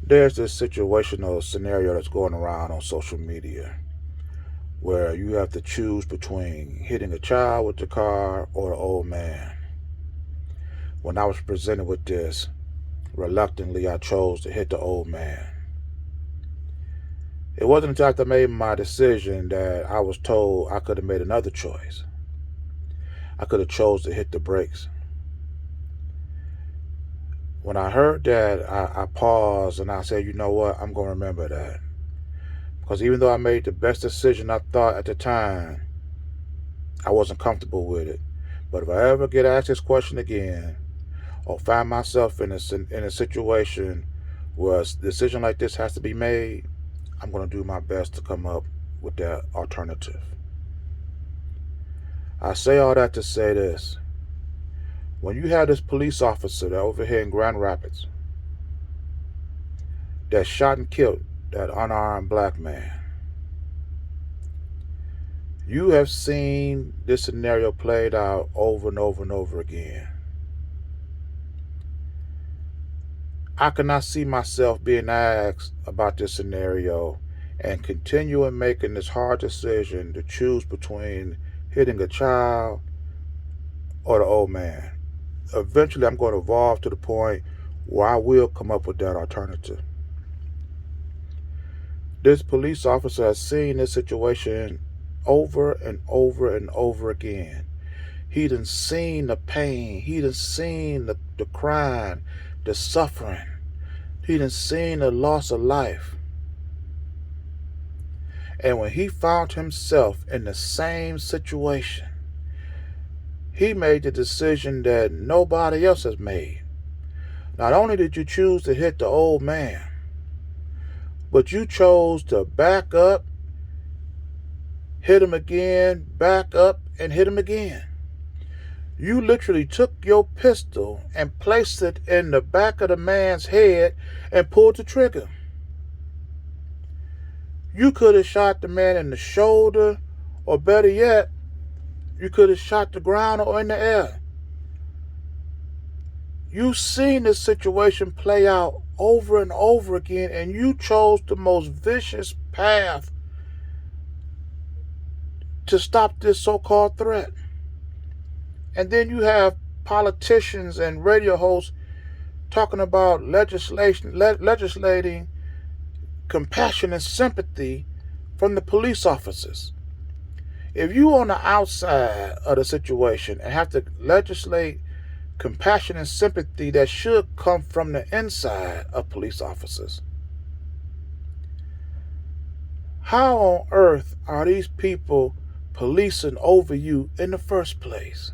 There's this situational scenario that's going around on social media where you have to choose between hitting a child with the car or an old man. When I was presented with this, reluctantly I chose to hit the old man. It wasn't until after I made my decision that I was told I could have made another choice. I could have chose to hit the brakes. When I heard that, I paused and I said, you know what, I'm going to remember that. Because even though I made the best decision I thought at the time, I wasn't comfortable with it. But if I ever get asked this question again, or find myself in a situation where a decision like this has to be made, I'm going to do my best to come up with that alternative. I say all that to say this. When you have this police officer that over here in Grand Rapids that shot and killed that unarmed black man, you have seen this scenario played out over and over and over again. I cannot see myself being asked about this scenario and continuing making this hard decision to choose between hitting a child or the old man. Eventually, I'm going to evolve to the point where I will come up with that alternative. This police officer has seen this situation over and over and over again. He done seen the pain. He done seen the crime, the suffering. He done seen the loss of life. And when he found himself in the same situation, he made the decision that nobody else has made. Not only did you choose to hit the old man, but you chose to back up, hit him again, back up, and hit him again. You literally took your pistol and placed it in the back of the man's head and pulled the trigger. You could have shot the man in the shoulder, or better yet, you could have shot the ground or in the air. You've seen this situation play out over and over again, and you chose the most vicious path to stop this so-called threat. And then you have politicians and radio hosts talking about legislating compassion and sympathy from the police officers. If you on the outside of the situation and have to legislate compassion and sympathy that should come from the inside of police officers, how on earth are these people policing over you in the first place?